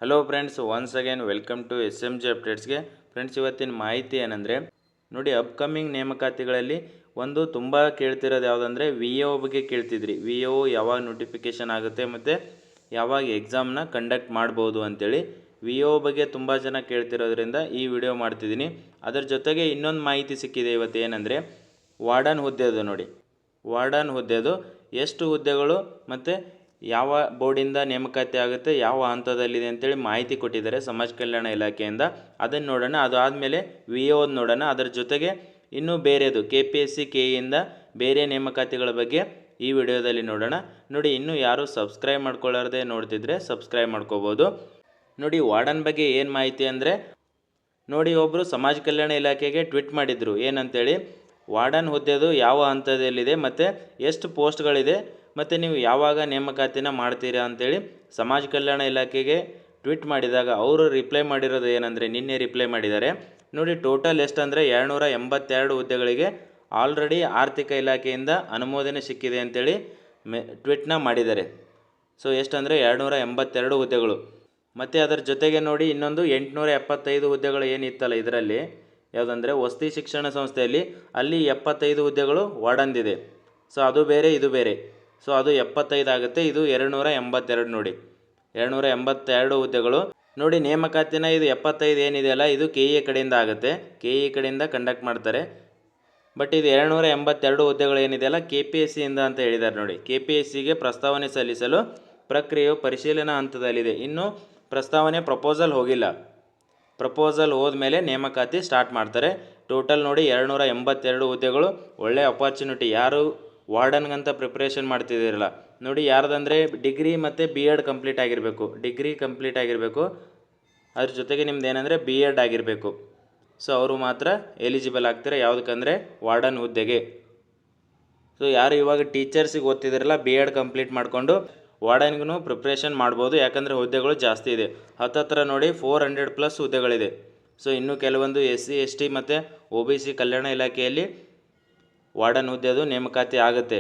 Hello friends, once again welcome to SMG ಅಪ್ಡೇಟ್ಸ್ಗೆ. Friends, ಇವತ್ತಿನ ಮಾಹಿತಿ ಏನಂದರೆ ನೋಡಿ, ಅಪ್ಕಮಿಂಗ್ ನೇಮಕಾತಿಗಳಲ್ಲಿ ಒಂದು ತುಂಬ ಕೇಳ್ತಿರೋದು ಯಾವುದಂದರೆ VAO ಬಗ್ಗೆ ಕೇಳ್ತಿದ್ರಿ. VAO ಯಾವಾಗ ನೋಟಿಫಿಕೇಷನ್ ಆಗುತ್ತೆ ಮತ್ತು ಯಾವಾಗ ಎಕ್ಸಾಮ್ನ ಕಂಡಕ್ಟ್ ಮಾಡ್ಬೋದು ಅಂತೇಳಿ VAO ಬಗ್ಗೆ ತುಂಬ ಜನ ಕೇಳ್ತಿರೋದ್ರಿಂದ ಈ ವಿಡಿಯೋ ಮಾಡ್ತಿದ್ದೀನಿ. ಅದರ ಜೊತೆಗೆ ಇನ್ನೊಂದು ಮಾಹಿತಿ ಸಿಕ್ಕಿದೆ ಇವತ್ತು. ಏನಂದರೆ ವಾರ್ಡನ್ ಹುದ್ದೆದು ನೋಡಿ, ವಾರ್ಡನ್ ಹುದ್ದೆದು ಎಷ್ಟು ಹುದ್ದೆಗಳು ಮತ್ತು ಯಾವ ಬೋರ್ಡಿಂದ ನೇಮಕಾತಿ ಆಗುತ್ತೆ, ಯಾವ ಹಂತದಲ್ಲಿದೆ ಅಂತೇಳಿ ಮಾಹಿತಿ ಕೊಟ್ಟಿದ್ದಾರೆ ಸಮಾಜ ಕಲ್ಯಾಣ ಇಲಾಖೆಯಿಂದ. ಅದನ್ನು ನೋಡೋಣ. ಅದು ಆದಮೇಲೆ VAO ನೋಡೋಣ. ಅದರ ಜೊತೆಗೆ ಇನ್ನೂ ಬೇರೆದು KPSC KEಯಿಂದ ಬೇರೆ ನೇಮಕಾತಿಗಳ ಬಗ್ಗೆ ಈ ವಿಡಿಯೋದಲ್ಲಿ ನೋಡೋಣ. ನೋಡಿ, ಇನ್ನೂ ಯಾರು ಸಬ್ಸ್ಕ್ರೈಬ್ ಮಾಡ್ಕೊಳ್ಳಾರ್ದೆ ನೋಡ್ತಿದ್ರೆ ಸಬ್ಸ್ಕ್ರೈಬ್ ಮಾಡ್ಕೋಬೋದು. ನೋಡಿ, ವಾರ್ಡನ್ ಬಗ್ಗೆ ಏನು ಮಾಹಿತಿ ಅಂದರೆ ನೋಡಿ, ಒಬ್ಬರು ಸಮಾಜ ಕಲ್ಯಾಣ ಇಲಾಖೆಗೆ ಟ್ವೀಟ್ ಮಾಡಿದರು. ಏನಂತೇಳಿ, ವಾರ್ಡನ್ ಹುದ್ದೆದು ಯಾವ ಹಂತದಲ್ಲಿದೆ ಮತ್ತು ಎಷ್ಟು ಪೋಸ್ಟ್ಗಳಿದೆ ಮತ್ತು ನೀವು ಯಾವಾಗ ನೇಮಕಾತಿನ ಮಾಡ್ತೀರಾ ಅಂತೇಳಿ ಸಮಾಜ ಕಲ್ಯಾಣ ಇಲಾಖೆಗೆ ಟ್ವೀಟ್ ಮಾಡಿದಾಗ ಅವರು ರಿಪ್ಲೈ ಮಾಡಿರೋದು ಏನಂದರೆ, ನಿನ್ನೆ ರಿಪ್ಲೈ ಮಾಡಿದ್ದಾರೆ. ನೋಡಿ, ಟೋಟಲ್ ಎಷ್ಟಂದರೆ 282 ಹುದ್ದೆಗಳಿಗೆ ಆಲ್ರೆಡಿ ಆರ್ಥಿಕ ಇಲಾಖೆಯಿಂದ ಅನುಮೋದನೆ ಸಿಕ್ಕಿದೆ ಅಂತೇಳಿ ಟ್ವೀಟ್ನ ಮಾಡಿದ್ದಾರೆ. ಸೊ ಎಷ್ಟಂದರೆ 282 ಹುದ್ದೆಗಳು. ಮತ್ತು ಅದರ ಜೊತೆಗೆ ನೋಡಿ, ಇನ್ನೊಂದು 875 ಹುದ್ದೆಗಳು ಏನಿತ್ತಲ್ಲ ಇದರಲ್ಲಿ, ಯಾವುದಂದರೆ ವಸತಿ ಶಿಕ್ಷಣ ಸಂಸ್ಥೆಯಲ್ಲಿ, ಅಲ್ಲಿ 75 ಹುದ್ದೆಗಳು ವಾರ್ಡನ್ದಿದೆ. ಸೊ ಅದು ಬೇರೆ ಇದು ಬೇರೆ. ಸೊ ಅದು 75 ಆಗುತ್ತೆ, ಇದು 282. ನೋಡಿ, 282 ಹುದ್ದೆಗಳು. ನೋಡಿ, ನೇಮಕಾತಿನ ಇದು 75 ಏನಿದೆಯಲ್ಲ, ಇದು KE ಕಡೆಯಿಂದ ಆಗುತ್ತೆ. KE ಕಡೆಯಿಂದ ಕಂಡಕ್ಟ್ ಮಾಡ್ತಾರೆ. ಬಟ್ ಇದು 282 ಹುದ್ದೆಗಳು ಏನಿದೆಯಲ್ಲ KPSCಯಿಂದ ಅಂತ ಹೇಳಿದ್ದಾರೆ. ನೋಡಿ, KPSCಗೆ ಪ್ರಸ್ತಾವನೆ ಸಲ್ಲಿಸಲು ಪ್ರಕ್ರಿಯೆಯು ಪರಿಶೀಲನಾ ಹಂತದಲ್ಲಿದೆ. ಇನ್ನು ಪ್ರಸ್ತಾವನೆ ಪ್ರಪೋಸಲ್ ಹೋಗಿಲ್ಲ. ಪ್ರಪೋಸಲ್ ಹೋದ್ಮೇಲೆ ನೇಮಕಾತಿ ಸ್ಟಾರ್ಟ್ ಮಾಡ್ತಾರೆ. ಟೋಟಲ್ ನೋಡಿ 282 ಹುದ್ದೆಗಳು. ಒಳ್ಳೆ ಅಪಾರ್ಚುನಿಟಿ. ಯಾರು ವಾರ್ಡನ್ಗಂತ ಪ್ರಿಪ್ರೇಷನ್ ಮಾಡ್ತಿದ್ದೀರಲ್ಲ ನೋಡಿ, ಯಾರ್ದಂದರೆ ಡಿಗ್ರಿ ಮತ್ತು BEd ಕಂಪ್ಲೀಟ್ ಆಗಿರಬೇಕು. ಡಿಗ್ರಿ ಕಂಪ್ಲೀಟ್ ಆಗಿರಬೇಕು, ಅದ್ರ ಜೊತೆಗೆ ನಿಮ್ದು ಏನಂದರೆ BEd ಆಗಿರಬೇಕು. ಸೊ ಅವರು ಮಾತ್ರ ಎಲಿಜಿಬಲ್ ಆಗ್ತಾರೆ. ಯಾವುದಕ್ಕಂದರೆ ವಾರ್ಡನ್ ಹುದ್ದೆಗೆ. ಸೊ ಯಾರು ಇವಾಗ ಟೀಚರ್ಸಿಗೆ ಓದ್ತಿದ್ದೀರಲ್ಲ, BEd ಕಂಪ್ಲೀಟ್ ಮಾಡಿಕೊಂಡು ವಾರ್ಡನ್ಗೂ ಪ್ರಿಪ್ರೇಷನ್ ಮಾಡ್ಬೋದು. ಯಾಕಂದರೆ ಹುದ್ದೆಗಳು ಜಾಸ್ತಿ ಇದೆ. ಹತ್ತತ್ರ ನೋಡಿ 400+ ಹುದ್ದೆಗಳಿದೆ. ಸೊ ಇನ್ನೂ ಕೆಲವೊಂದು SC ST ಮತ್ತು OBC ಕಲ್ಯಾಣ ಇಲಾಖೆಯಲ್ಲಿ ವಾರ್ಡನ್ ಹುದ್ದೆದು ನೇಮಕಾತಿ ಆಗುತ್ತೆ.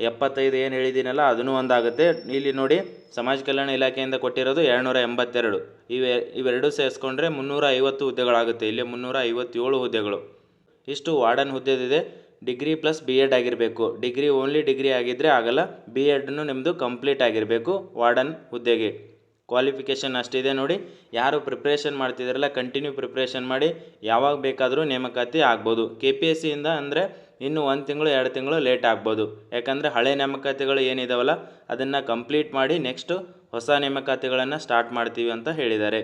75 ಏನು ಹೇಳಿದ್ದೀನಲ್ಲ ಅದನ್ನೂ ಒಂದಾಗುತ್ತೆ. ಇಲ್ಲಿ ನೋಡಿ, ಸಮಾಜ ಕಲ್ಯಾಣ ಇಲಾಖೆಯಿಂದ ಕೊಟ್ಟಿರೋದು 282. ಇವೆರಡೂ ಸೇರಿಸ್ಕೊಂಡ್ರೆ 350 ಹುದ್ದೆಗಳಾಗುತ್ತೆ. ಇಲ್ಲಿ 357 ಹುದ್ದೆಗಳು. ಇಷ್ಟು ವಾರ್ಡನ್ ಹುದ್ದೆದಿದೆ. ಡಿಗ್ರಿ ಪ್ಲಸ್ BEd ಆಗಿರಬೇಕು. ಓನ್ಲಿ ಡಿಗ್ರಿ ಆಗಿದ್ದರೆ ಆಗಲ್ಲ. BEdನು ನಿಮ್ಮದು ಕಂಪ್ಲೀಟ್ ಆಗಿರಬೇಕು ವಾರ್ಡನ್ ಹುದ್ದೆಗೆ. ಕ್ವಾಲಿಫಿಕೇಷನ್ ಅಷ್ಟಿದೆ. ನೋಡಿ, ಯಾರು ಪ್ರಿಪ್ರೇಷನ್ ಮಾಡ್ತಿದ್ದಾರಲ್ಲ ಕಂಟಿನ್ಯೂ ಪ್ರಿಪ್ರೇಷನ್ ಮಾಡಿ, ಯಾವಾಗ ಬೇಕಾದರೂ ನೇಮಕಾತಿ ಆಗ್ಬೋದು. KPSCಯಿಂದ ಅಂದರೆ ಇನ್ನೂ 1 ತಿಂಗಳು 2 ತಿಂಗಳು ಲೇಟ್ ಆಗ್ಬೋದು. ಯಾಕಂದರೆ ಹಳೆ ನೇಮಕಾತಿಗಳು ಏನಿದಾವಲ್ಲ ಅದನ್ನು ಕಂಪ್ಲೀಟ್ ಮಾಡಿ ನೆಕ್ಸ್ಟು ಹೊಸ ನೇಮಕಾತಿಗಳನ್ನು ಸ್ಟಾರ್ಟ್ ಮಾಡ್ತೀವಿ ಅಂತ ಹೇಳಿದ್ದಾರೆ.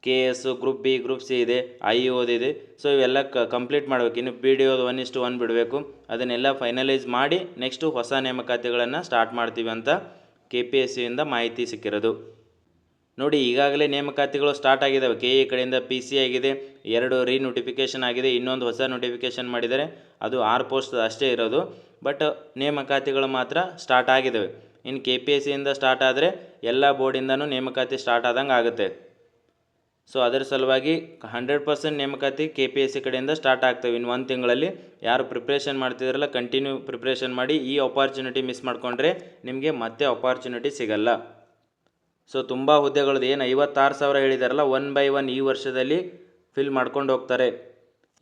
KS, group B, group C ಇದೆ, IEOದಿದೆ. ಸೊ ಇವೆಲ್ಲ ಕಂಪ್ಲೀಟ್ ಮಾಡಬೇಕು. ಇನ್ನು PDOದು 1:1 ಬಿಡಬೇಕು. ಅದನ್ನೆಲ್ಲ ಫೈನಲೈಸ್ ಮಾಡಿ ನೆಕ್ಸ್ಟು ಹೊಸ ನೇಮಕಾತಿಗಳನ್ನು ಸ್ಟಾರ್ಟ್ ಮಾಡ್ತೀವಿ ಅಂತ KPSCಯಿಂದ ಮಾಹಿತಿ ಸಿಕ್ಕಿರೋದು. ನೋಡಿ, ಈಗಾಗಲೇ ನೇಮಕಾತಿಗಳು ಸ್ಟಾರ್ಟ್ ಆಗಿದ್ದಾವೆ. KE ಕಡೆಯಿಂದ PC ಆಗಿದೆ, 2 ರೀನೋಟಿಫಿಕೇಷನ್ ಆಗಿದೆ, ಇನ್ನೊಂದು ಹೊಸ ನೋಟಿಫಿಕೇಷನ್ ಮಾಡಿದ್ದಾರೆ. ಅದು 6 ಪೋಸ್ಟ್ ಅಷ್ಟೇ ಇರೋದು. ಬಟ್ ನೇಮಕಾತಿಗಳು ಮಾತ್ರ ಸ್ಟಾರ್ಟ್ ಆಗಿದ್ದಾವೆ. ಇನ್ನು KPSCಯಿಂದ ಸ್ಟಾರ್ಟ್ ಆದರೆ ಎಲ್ಲ ಬೋರ್ಡಿಂದನೂ ನೇಮಕಾತಿ ಸ್ಟಾರ್ಟ್ ಆದಂಗೆ ಆಗುತ್ತೆ. ಸೊ ಅದರ ಸಲುವಾಗಿ 100% ನೇಮಕಾತಿ KPSC ಕಡೆಯಿಂದ ಸ್ಟಾರ್ಟ್ ಆಗ್ತವೆ ಇನ್ನು 1 ತಿಂಗಳಲ್ಲಿ. ಯಾರು ಪ್ರಿಪ್ರೇಷನ್ ಮಾಡ್ತಿದ್ದಾರಲ್ಲ ಕಂಟಿನ್ಯೂ ಪ್ರಿಪ್ರೇಷನ್ ಮಾಡಿ. ಈ ಆಪರ್ಚುನಿಟಿ ಮಿಸ್ ಮಾಡಿಕೊಂಡ್ರೆ ನಿಮಗೆ ಮತ್ತೆ ಆಪರ್ಚುನಿಟಿ ಸಿಗಲ್ಲ. ಸೊ ತುಂಬ ಹುದ್ದೆಗಳದ್ದು ಏನು 56,000 ಹೇಳಿದಾರಲ್ಲ, 1 by 1 ಈ ವರ್ಷದಲ್ಲಿ ಫಿಲ್ ಮಾಡ್ಕೊಂಡು ಹೋಗ್ತಾರೆ.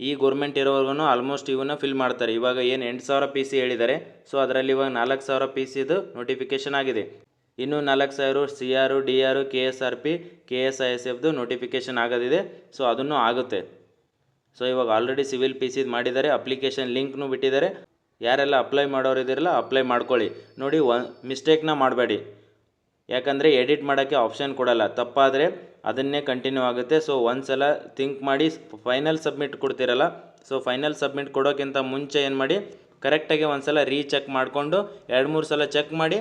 ಈ ಗೋರ್ಮೆಂಟ್ ಇರೋವರೆಗೂ ಆಲ್ಮೋಸ್ಟ್ ಇವನ್ನ ಫಿಲ್ ಮಾಡ್ತಾರೆ. ಇವಾಗ ಏನು 8,000 PC ಹೇಳಿದ್ದಾರೆ. ಸೊ ಅದರಲ್ಲಿ ಇವಾಗ 4,000 PCದು ನೋಟಿಫಿಕೇಷನ್ ಆಗಿದೆ. ಇನ್ನೂ 4,000 CR, DR, KSRP, KSISFದು ನೋಟಿಫಿಕೇಷನ್ ಆಗೋದಿದೆ. ಸೊ ಅದನ್ನು ಆಗುತ್ತೆ. ಸೊ ಇವಾಗ ಆಲ್ರೆಡಿ ಸಿವಿಲ್ PCದು ಮಾಡಿದ್ದಾರೆ. ಅಪ್ಲಿಕೇಶನ್ ಲಿಂಕ್ನೂ ಬಿಟ್ಟಿದ್ದಾರೆ. ಯಾರೆಲ್ಲ ಅಪ್ಲೈ ಮಾಡೋರು ಇದ್ದೀರಲ್ಲ ಅಪ್ಲೈ ಮಾಡ್ಕೊಳ್ಳಿ. ನೋಡಿ, ಮಿಸ್ಟೇಕ್ನ ಮಾಡಬೇಡಿ. ಯಾಕಂದರೆ ಎಡಿಟ್ ಮಾಡೋಕ್ಕೆ ಆಪ್ಷನ್ ಕೊಡಲ್ಲ. ತಪ್ಪಾದರೆ ಅದನ್ನೇ ಕಂಟಿನ್ಯೂ ಆಗುತ್ತೆ. ಸೊ ಒಂದು ಸಲ ಥಿಂಕ್ ಮಾಡಿ ಫೈನಲ್ ಸಬ್ಮಿಟ್ ಕೊಡ್ತೀರಲ್ಲ, ಸೊ ಫೈನಲ್ ಸಬ್ಮಿಟ್ ಕೊಡೋಕ್ಕಿಂತ ಮುಂಚೆ ಏನು ಮಾಡಿ, ಕರೆಕ್ಟಾಗಿ ಒಂದು ಸಲ ರೀಚೆಕ್ ಮಾಡಿಕೊಂಡು 2-3 ಸಲ ಚೆಕ್ ಮಾಡಿ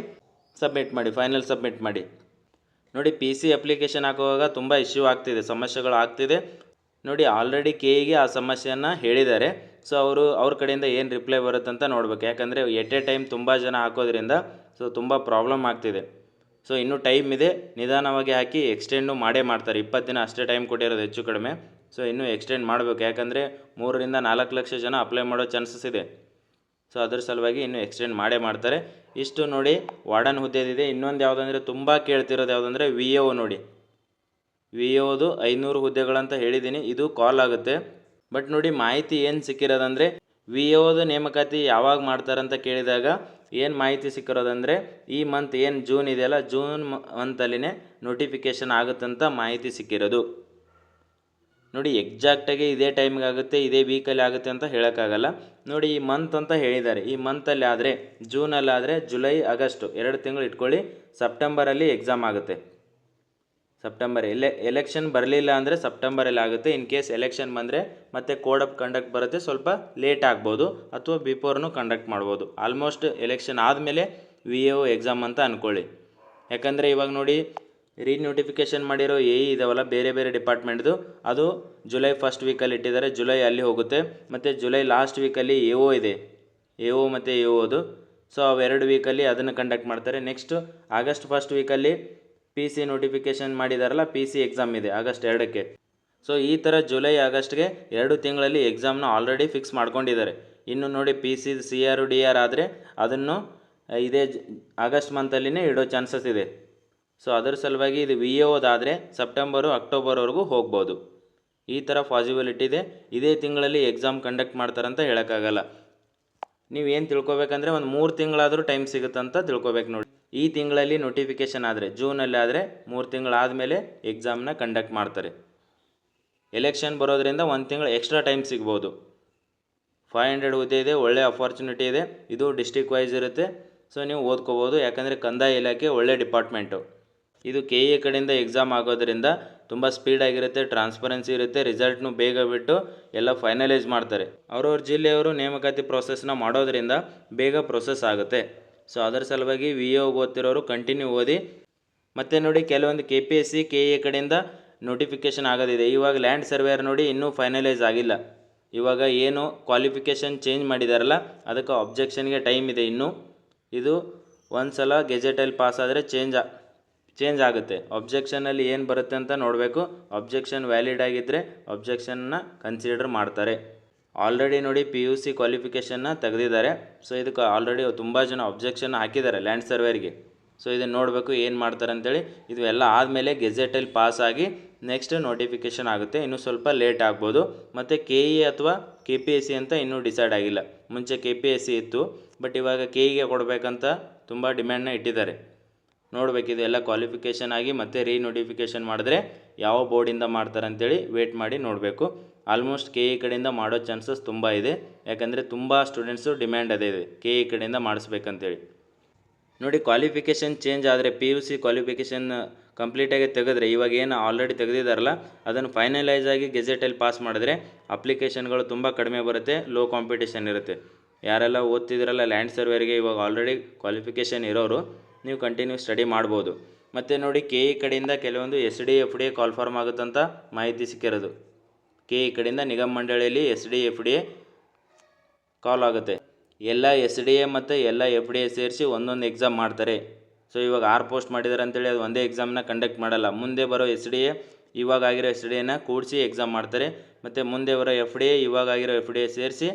ಸಬ್ಮಿಟ್ ಮಾಡಿ, ಫೈನಲ್ ಸಬ್ಮಿಟ್ ಮಾಡಿ. ನೋಡಿ, PC ಅಪ್ಲಿಕೇಶನ್ ಹಾಕುವಾಗ ತುಂಬ ಇಶ್ಯೂ ಆಗ್ತಿದೆ, ಸಮಸ್ಯೆಗಳು ಆಗ್ತಿದೆ. ನೋಡಿ, ಆಲ್ರೆಡಿ KEಗೆ ಆ ಸಮಸ್ಯೆಯನ್ನು ಹೇಳಿದ್ದಾರೆ. ಸೊ ಅವ್ರ ಕಡೆಯಿಂದ ಏನು ರಿಪ್ಲೈ ಬರುತ್ತಂತ ನೋಡ್ಬೇಕು. ಯಾಕಂದರೆ ಎಟ್ ಎ ಟೈಮ್ ತುಂಬ ಜನ ಹಾಕೋದ್ರಿಂದ ಸೊ ತುಂಬ ಪ್ರಾಬ್ಲಮ್ ಆಗ್ತಿದೆ. ಸೊ ಇನ್ನೂ ಟೈಮ್ ಇದೆ, ನಿಧಾನವಾಗಿ ಹಾಕಿ ಎಕ್ಸ್ಟೆಂಡು ಮಾಡೇ ಮಾಡ್ತಾರೆ. 20 ದಿನ ಅಷ್ಟೇ ಟೈಮ್ ಕೊಟ್ಟಿರೋದು ಹೆಚ್ಚು ಕಡಿಮೆ. ಸೊ ಇನ್ನೂ ಎಕ್ಸ್ಟೆಂಡ್ ಮಾಡಬೇಕು. ಯಾಕಂದರೆ 3-4 ಲಕ್ಷ ಜನ ಅಪ್ಲೈ ಮಾಡೋ ಚಾನ್ಸಸ್ ಇದೆ. ಸೊ ಅದ್ರ ಸಲುವಾಗಿ ಇನ್ನೂ ಎಕ್ಸ್ಟೆಂಡ್ ಮಾಡೇ ಮಾಡ್ತಾರೆ. ಇಷ್ಟು ನೋಡಿ ವಾರ್ಡನ್ ಹುದ್ದೆದಿದೆ. ಇನ್ನೊಂದು ಯಾವುದಂದರೆ ತುಂಬ ಕೇಳ್ತಿರೋದು ಯಾವುದಂದರೆ VAO. ನೋಡಿ, ವಿ ಎದು 500 ಹುದ್ದೆಗಳಂತ ಹೇಳಿದ್ದೀನಿ, ಇದು ಕಾಲ್ ಆಗುತ್ತೆ. ಬಟ್ ನೋಡಿ ಮಾಹಿತಿ ಏನು ಸಿಕ್ಕಿರೋದಂದರೆ ವಿ ಎದು ನೇಮಕಾತಿ ಯಾವಾಗ ಮಾಡ್ತಾರಂತ ಕೇಳಿದಾಗ ಏನು ಮಾಹಿತಿ ಸಿಕ್ಕಿರೋದಂದರೆ ಈ ಮಂತ್ ಏನು ಜೂನ್ ಇದೆಯಲ್ಲ, ಜೂನ್ ಮಂತಲ್ಲಿನೇ ನೋಟಿಫಿಕೇಷನ್ ಆಗುತ್ತಂತ ಮಾಹಿತಿ ಸಿಕ್ಕಿರೋದು. ನೋಡಿ ಎಕ್ಸಾಕ್ಟಾಗಿ ಇದೇ ಟೈಮ್ಗೆ ಆಗುತ್ತೆ, ಇದೇ ವೀಕಲ್ಲಿ ಆಗುತ್ತೆ ಅಂತ ಹೇಳೋಕ್ಕಾಗಲ್ಲ. ನೋಡಿ ಈ ಮಂತ್ ಅಂತ ಹೇಳಿದ್ದಾರೆ, ಈ ಮಂತಲ್ಲಿ ಆದರೆ ಜೂನಲ್ಲಾದರೆ ಜುಲೈ ಆಗಸ್ಟ್ 2 ತಿಂಗಳು ಇಟ್ಕೊಳ್ಳಿ, ಸೆಪ್ಟೆಂಬರಲ್ಲಿ ಎಕ್ಸಾಮ್ ಆಗುತ್ತೆ. ಸೆಪ್ಟೆಂಬರ್ ಎಲೆಕ್ಷನ್ ಬರಲಿಲ್ಲ ಅಂದರೆ ಸೆಪ್ಟೆಂಬರಲ್ಲಿ ಆಗುತ್ತೆ. ಇನ್ ಕೇಸ್ ಎಲೆಕ್ಷನ್ ಬಂದರೆ ಮತ್ತೆ ಕೋಡ್ ಆಫ್ ಕಂಡಕ್ಟ್ ಬರುತ್ತೆ, ಸ್ವಲ್ಪ ಲೇಟ್ ಆಗ್ಬೋದು ಅಥವಾ ಬಿಫೋರ್ನು ಕಂಡಕ್ಟ್ ಮಾಡ್ಬೋದು. ಆಲ್ಮೋಸ್ಟ್ ಎಲೆಕ್ಷನ್ ಆದಮೇಲೆ ವಿ ಎ ಎಕ್ಸಾಮ್ ಅಂತ ಅಂದ್ಕೊಳ್ಳಿ. ಯಾಕಂದರೆ ಇವಾಗ ನೋಡಿ ನೋಟಿಫಿಕೇಷನ್ ಮಾಡಿರೋ ಇದಾವಲ್ಲ ಬೇರೆ ಬೇರೆ ಡಿಪಾರ್ಟ್ಮೆಂಟ್ದು, ಅದು ಜುಲೈ ಫಸ್ಟ್ ವೀಕಲ್ಲಿ ಇಟ್ಟಿದ್ದಾರೆ, ಜುಲೈ ಅಲ್ಲಿ ಹೋಗುತ್ತೆ. ಮತ್ತು ಜುಲೈ ಲಾಸ್ಟ್ ವೀಕಲ್ಲಿ ಇದೆ, ಮತ್ತು ಎಒದು. ಸೊ ಅವೆರಡು ವೀಕಲ್ಲಿ ಅದನ್ನು ಕಂಡಕ್ಟ್ ಮಾಡ್ತಾರೆ. Next August first weekly P C notification ಮಾಡಿದಾರಲ್ಲ, ಪಿ ಸಿ ಎಕ್ಸಾಮ್ ಇದೆ ಆಗಸ್ಟ್ 2ಕ್ಕೆ. ಸೊ ಈ ಥರ ಜುಲೈ ಆಗಸ್ಟ್ಗೆ 2 ತಿಂಗಳಲ್ಲಿ ಎಕ್ಸಾಮ್ನ ಆಲ್ರೆಡಿ ಫಿಕ್ಸ್ ಮಾಡ್ಕೊಂಡಿದ್ದಾರೆ. ಇನ್ನು ನೋಡಿ ಪಿ ಸಿ CR DR ಆದರೆ ಅದನ್ನು ಇದೇ ಆಗಸ್ಟ್ ಮಂತಲ್ಲಿನೇ ಇಡೋ ಚಾನ್ಸಸ್ ಇದೆ. ಸೊ ಅದರ ಸಲುವಾಗಿ ಇದು ವಿ ಎದಾದರೆ ಸೆಪ್ಟೆಂಬರು ಅಕ್ಟೋಬರ್ವರೆಗೂ ಹೋಗ್ಬೋದು. ಈ ಥರ ಪಾಸಿಬಿಲಿಟಿ ಇದೆ. ಇದೇ ತಿಂಗಳಲ್ಲಿ ಎಕ್ಸಾಮ್ ಕಂಡಕ್ಟ್ ಮಾಡ್ತಾರಂತ ಹೇಳೋಕ್ಕಾಗಲ್ಲ. ನೀವೇನು ತಿಳ್ಕೊಬೇಕಂದ್ರೆ ಒಂದು 3 ತಿಂಗಳಾದರೂ ಟೈಮ್ ಸಿಗುತ್ತಂತ ತಿಳ್ಕೊಬೇಕು. ನೋಡಿ ಈ ತಿಂಗಳಲ್ಲಿ ನೋಟಿಫಿಕೇಷನ್ ಆದರೆ ಜೂನಲ್ಲಿ ಆದರೆ 3 ತಿಂಗಳಾದಮೇಲೆ ಎಕ್ಸಾಮ್ನ ಕಂಡಕ್ಟ್ ಮಾಡ್ತಾರೆ. ಎಲೆಕ್ಷನ್ ಬರೋದ್ರಿಂದ 1 ತಿಂಗಳು ಎಕ್ಸ್ಟ್ರಾ ಟೈಮ್ ಸಿಗ್ಬೋದು. 500 ಹುದ್ದೆ ಇದೆ, ಒಳ್ಳೆ ಅಪಾರ್ಚುನಿಟಿ ಇದೆ. ಇದು ಡಿಸ್ಟ್ರಿಕ್ಟ್ ವೈಸ್ ಇರುತ್ತೆ, ಸೊ ನೀವು ಓದ್ಕೋಬೋದು. ಯಾಕಂದರೆ ಕಂದಾಯ ಇಲಾಖೆ ಒಳ್ಳೆ ಡಿಪಾರ್ಟ್ಮೆಂಟು. ಇದು KE ಕಡೆಯಿಂದ ಎಕ್ಸಾಮ್ ಆಗೋದ್ರಿಂದ ತುಂಬ ಸ್ಪೀಡಾಗಿರುತ್ತೆ, ಟ್ರಾನ್ಸ್ಪರೆನ್ಸಿ ಇರುತ್ತೆ, ರಿಸಲ್ಟ್ನು ಬೇಗ ಬಿಟ್ಟು ಎಲ್ಲ ಫೈನಲೈಸ್ ಮಾಡ್ತಾರೆ. ಅವ್ರವ್ರ ಜಿಲ್ಲೆಯವರು ನೇಮಕಾತಿ ಪ್ರೊಸೆಸ್ನ ಮಾಡೋದ್ರಿಂದ ಬೇಗ ಪ್ರೊಸೆಸ್ ಆಗುತ್ತೆ. ಸೊ ಅದರ ಸಲುವಾಗಿ ವಿ ಎ ಓದ್ತಿರೋರು ಕಂಟಿನ್ಯೂ ಓದಿ. ಮತ್ತು ನೋಡಿ ಕೆಲವೊಂದು KPSC KE ಕಡೆಯಿಂದ ನೋಟಿಫಿಕೇಷನ್ ಆಗೋದಿದೆ. ಇವಾಗ ಲ್ಯಾಂಡ್ ಸರ್ವೇಯರ್ ನೋಡಿ ಇನ್ನೂ ಫೈನಲೈಸ್ ಆಗಿಲ್ಲ. ಇವಾಗ ಏನು ಕ್ವಾಲಿಫಿಕೇಷನ್ ಚೇಂಜ್ ಮಾಡಿದಾರಲ್ಲ ಅದಕ್ಕೆ ಅಬ್ಜೆಕ್ಷನ್ಗೆ ಟೈಮ್ ಇದೆ ಇನ್ನೂ. ಇದು ಒಂದು ಸಲ ಗೆಜೆಟಲ್ಲಿ ಪಾಸ್ ಆದರೆ ಚೇಂಜ್ ಆಗುತ್ತೆ. ಅಬ್ಜೆಕ್ಷನಲ್ಲಿ ಏನು ಬರುತ್ತೆ ಅಂತ ನೋಡಬೇಕು. ಅಬ್ಜೆಕ್ಷನ್ ವ್ಯಾಲಿಡ್ ಆಗಿದ್ದರೆ ಅಬ್ಜೆಕ್ಷನ್ನ ಕನ್ಸಿಡರ್ ಮಾಡ್ತಾರೆ. ಆಲ್ರೆಡಿ ನೋಡಿ PUC ಕ್ವಾಲಿಫಿಕೇಷನ್ನ ತೆಗೆದಿದ್ದಾರೆ. ಸೊ ಇದಕ್ಕೆ ಆಲ್ರೆಡಿ ತುಂಬ ಜನ ಅಬ್ಜೆಕ್ಷನ್ ಹಾಕಿದ್ದಾರೆ ಲ್ಯಾಂಡ್ ಸರ್ವೇರ್ಗೆ. ಸೊ ಇದನ್ನು ನೋಡಬೇಕು ಏನು ಮಾಡ್ತಾರೆ ಅಂತೇಳಿ. ಇದು ಎಲ್ಲ ಆದಮೇಲೆ ಗೆಜೆಟಲ್ಲಿ ಪಾಸ್ ಆಗಿ ನೆಕ್ಸ್ಟ್ ನೋಟಿಫಿಕೇಷನ್ ಆಗುತ್ತೆ. ಇನ್ನೂ ಸ್ವಲ್ಪ ಲೇಟ್ ಆಗ್ಬೋದು. ಮತ್ತು KE ಅಥವಾ KPSC ಅಂತ ಇನ್ನೂ ಡಿಸೈಡ್ ಆಗಿಲ್ಲ. ಮುಂಚೆ KPSC ಇತ್ತು, ಬಟ್ ಇವಾಗ KEಗೆ ಕೊಡಬೇಕಂತ ತುಂಬ ಡಿಮ್ಯಾಂಡ್ನ ಇಟ್ಟಿದ್ದಾರೆ. ನೋಡಬೇಕಿದೆ ಎಲ್ಲ ಕ್ವಾಲಿಫಿಕೇಷನ್ ಆಗಿ ಮತ್ತೆ ನೋಟಿಫಿಕೇಷನ್ ಮಾಡಿದ್ರೆ ಯಾವ ಬೋರ್ಡಿಂದ ಮಾಡ್ತಾರೆ ಅಂತೇಳಿ ವೇಟ್ ಮಾಡಿ ನೋಡಬೇಕು. ಆಲ್ಮೋಸ್ಟ್ KE ಕಡೆಯಿಂದ ಮಾಡೋ ಚಾನ್ಸಸ್ ತುಂಬ ಇದೆ. ಯಾಕಂದರೆ ತುಂಬ ಸ್ಟೂಡೆಂಟ್ಸು ಡಿಮ್ಯಾಂಡ್ ಅದೇ ಇದೆ KE ಕಡೆಯಿಂದ ಮಾಡಿಸ್ಬೇಕಂತೇಳಿ. ನೋಡಿ ಕ್ವಾಲಿಫಿಕೇಷನ್ ಚೇಂಜ್ ಆದರೆ PUC ಕ್ವಾಲಿಫಿಕೇಷನ್ ಕಂಪ್ಲೀಟಾಗಿ ತೆಗೆದ್ರೆ, ಇವಾಗ ಏನು ಆಲ್ರೆಡಿ ತೆಗೆದಿದ್ದಾರಲ್ಲ ಅದನ್ನು ಫೈನಲೈಸ್ ಆಗಿ ಗೆಜೆಟಲ್ಲಿ ಪಾಸ್ ಮಾಡಿದ್ರೆ ಅಪ್ಲಿಕೇಶನ್ಗಳು ತುಂಬ ಕಡಿಮೆ ಬರುತ್ತೆ, ಲೋ ಕಾಂಪಿಟೇಷನ್ ಇರುತ್ತೆ. ಯಾರೆಲ್ಲ ಓದ್ತಿದ್ರಲ್ಲ ಲ್ಯಾಂಡ್ ಸರ್ವೇರಿಗೆ ಇವಾಗ ಆಲ್ರೆಡಿ ಕ್ವಾಲಿಫಿಕೇಷನ್ ಇರೋರು ನೀವು ಕಂಟಿನ್ಯೂ ಸ್ಟಡಿ ಮಾಡ್ಬೋದು. ಮತ್ತು ನೋಡಿ KE ಕಡೆಯಿಂದ ಕೆಲವೊಂದು SDA ಕಾಲ್ ಫಾರ್ಮ್ ಆಗುತ್ತಂತ ಮಾಹಿತಿ ಸಿಕ್ಕಿರೋದು. KE ಕಡೆಯಿಂದ ನಿಗಮ ಮಂಡಳಿಯಲ್ಲಿ SDA ಕಾಲ್ ಆಗುತ್ತೆ. ಎಲ್ಲ SDA ಮತ್ತು ಎಲ್ಲ FDA ಸೇರಿಸಿ ಒಂದೊಂದು ಎಕ್ಸಾಮ್ ಮಾಡ್ತಾರೆ. ಸೊ ಇವಾಗ 6 ಪೋಸ್ಟ್ ಮಾಡಿದ್ದಾರೆ ಅಂತೇಳಿ ಅದು ಒಂದೇ ಎಕ್ಸಾಮ್ನ ಕಂಡಕ್ಟ್ ಮಾಡಲ್ಲ. ಮುಂದೆ ಬರೋ SDA ಇವಾಗ ಆಗಿರೋ SDAನ ಕೂಡಿಸಿ ಎಕ್ಸಾಮ್ ಮಾಡ್ತಾರೆ. ಮತ್ತು ಮುಂದೆ ಬರೋ FDA ಇವಾಗ ಆಗಿರೋ FDA ಸೇರಿಸಿ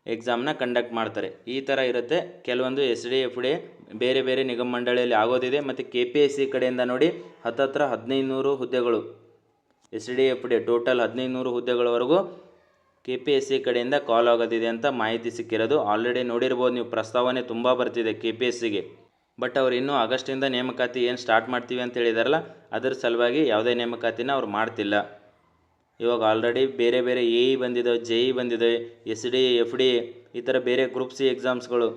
ಎಕ್ಸಾಮ್ನ ಕಂಡಕ್ಟ್ ಮಾಡ್ತಾರೆ. ಈ ಥರ ಇರುತ್ತೆ. ಕೆಲವೊಂದು SDA ಬೇರೆ ಬೇರೆ ನಿಗಮ ಮಂಡಳಿಯಲ್ಲಿ ಆಗೋದಿದೆ. ಮತ್ತು KPSC ಕಡೆಯಿಂದ ನೋಡಿ ಹತ್ತತ್ರ 1500 ಹುದ್ದೆಗಳು SDA ಟೋಟಲ್ 1500 ಹುದ್ದೆಗಳವರೆಗೂ KPSC ಕಡೆಯಿಂದ ಕಾಲ್ ಆಗೋದಿದೆ ಅಂತ ಮಾಹಿತಿ ಸಿಕ್ಕಿರೋದು. ಆಲ್ರೆಡಿ ನೋಡಿರ್ಬೋದು ನೀವು, ಪ್ರಸ್ತಾವನೆ ತುಂಬ ಬರ್ತಿದೆ KPSCಗೆ. ಬಟ್ ಅವ್ರು ಇನ್ನೂ ಆಗಸ್ಟಿಂದ ನೇಮಕಾತಿ ಏನು ಸ್ಟಾರ್ಟ್ ಮಾಡ್ತೀವಿ ಅಂತ ಹೇಳಿದಾರಲ್ಲ ಅದರ ಸಲುವಾಗಿ ಯಾವುದೇ ನೇಮಕಾತಿನ ಅವ್ರು ಮಾಡ್ತಿಲ್ಲ. ಇವಾಗ ಆಲ್ರೆಡಿ ಬೇರೆ ಬೇರೆ AE ಬಂದಿದ್ದಾವೆ, JE ಬಂದಿದ್ದಾವೆ, SDA FDA ಈ ಥರ ಬೇರೆ ಗ್ರೂಪ್ C ಎಕ್ಸಾಮ್ಸ್ಗಳು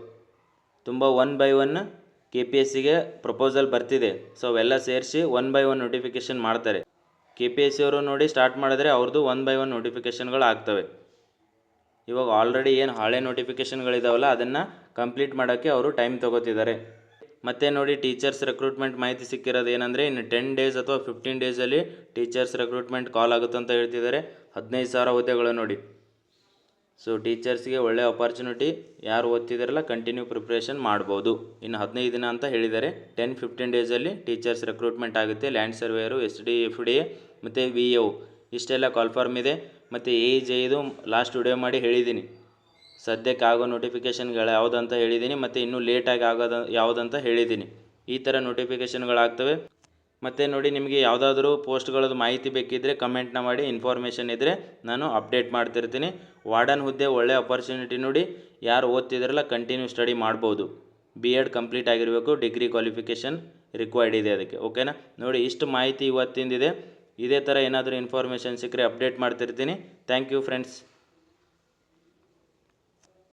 ತುಂಬ 1 by 1 KPSCಗೆ ಪ್ರಪೋಸಲ್ ಬರ್ತಿದೆ. ಸೊ ಅವೆಲ್ಲ ಸೇರಿಸಿ 1 by 1 ನೋಟಿಫಿಕೇಷನ್ ಮಾಡ್ತಾರೆ. KPSC ಅವರು ನೋಡಿ ಸ್ಟಾರ್ಟ್ ಮಾಡಿದ್ರೆ ಅವ್ರದ್ದು 1 by 1 ನೋಟಿಫಿಕೇಷನ್ಗಳು ಆಗ್ತವೆ. ಇವಾಗ ಆಲ್ರೆಡಿ ಏನು ಹಳೆ ನೋಟಿಫಿಕೇಷನ್ಗಳಿದಾವಲ್ಲ ಅದನ್ನು ಕಂಪ್ಲೀಟ್ ಮಾಡೋಕ್ಕೆ ಅವರು ಟೈಮ್ ತೊಗೋತಿದ್ದಾರೆ. ಮತ್ತು ನೋಡಿ ಟೀಚರ್ಸ್ ರಿಕ್ರೂಟ್ಮೆಂಟ್ ಮಾಹಿತಿ ಸಿಕ್ಕಿರೋದು ಏನಂದರೆ ಇನ್ನು 10 ಡೇಸ್ ಅಥವಾ 15 ಡೇಸಲ್ಲಿ ಟೀಚರ್ಸ್ ರಿಕ್ರೂಟ್ಮೆಂಟ್ ಕಾಲ್ ಆಗುತ್ತೆ ಅಂತ ಹೇಳ್ತಿದ್ದಾರೆ. 15,000 ಹುದ್ದೆಗಳು ನೋಡಿ. ಸೊ ಟೀಚರ್ಸ್ಗೆ ಒಳ್ಳೆ ಅಪಾರ್ಚುನಿಟಿ. ಯಾರು ಓದ್ತಿದ್ದಾರಲ್ಲ ಕಂಟಿನ್ಯೂ ಪ್ರಿಪ್ರೇಷನ್ ಮಾಡ್ಬೋದು. ಇನ್ನು 15 ದಿನ ಅಂತ ಹೇಳಿದ್ದಾರೆ. 10-15 ಡೇಸಲ್ಲಿ ಟೀಚರ್ಸ್ ರಿಕ್ರೂಟ್ಮೆಂಟ್ ಆಗುತ್ತೆ. ಲ್ಯಾಂಡ್ ಸರ್ವೇಯರು, SDA FDA ಮತ್ತು VO ಇಷ್ಟೆಲ್ಲ ಕಾಲ್ ಫಾರ್ಮ್ ಇದೆ. ಮತ್ತು JEದು ಲಾಸ್ಟ್ ವಿಡಿಯೋ ಮಾಡಿ ಹೇಳಿದ್ದೀನಿ. ಸದ್ಯಕ್ಕೆ ಆಗೋ ನೋಟಿಫಿಕೇಷನ್ಗಳು ಯಾವುದಂತ ಹೇಳಿದ್ದೀನಿ, ಮತ್ತು ಇನ್ನೂ ಲೇಟಾಗಿ ಆಗೋದು ಯಾವುದಂತ ಹೇಳಿದ್ದೀನಿ. ಈ ಥರ ನೋಟಿಫಿಕೇಷನ್ಗಳಾಗ್ತವೆ. ಮತ್ತು ನೋಡಿ ನಿಮಗೆ ಯಾವುದಾದ್ರೂ ಪೋಸ್ಟ್ಗಳದ್ದು ಮಾಹಿತಿ ಬೇಕಿದ್ದರೆ ಕಮೆಂಟ್ನ ಮಾಡಿ, ಇನ್ಫಾರ್ಮೇಷನ್ ಇದ್ದರೆ ನಾನು ಅಪ್ಡೇಟ್ ಮಾಡ್ತಿರ್ತೀನಿ. ವಾರ್ಡನ್ ಹುದ್ದೆ ಒಳ್ಳೆ ಅಪರ್ಚುನಿಟಿ ನೋಡಿ, ಯಾರು ಓದ್ತಿದ್ರಲ್ಲ ಕಂಟಿನ್ಯೂ ಸ್ಟಡಿ ಮಾಡ್ಬೋದು. B.Ed ಕಂಪ್ಲೀಟ್ ಆಗಿರಬೇಕು, ಡಿಗ್ರಿ ಕ್ವಾಲಿಫಿಕೇಷನ್ ರಿಕ್ವೈರ್ಡ್ ಇದೆ ಅದಕ್ಕೆ. ಓಕೆನಾ? ನೋಡಿ ಇಷ್ಟು ಮಾಹಿತಿ ಇವತ್ತಿಂದಿದೆ. ಇದೇ ಥರ ಏನಾದರೂ ಇನ್ಫಾರ್ಮೇಷನ್ ಸಿಕ್ಕರೆ ಅಪ್ಡೇಟ್ ಮಾಡ್ತಿರ್ತೀನಿ. Thank you friends.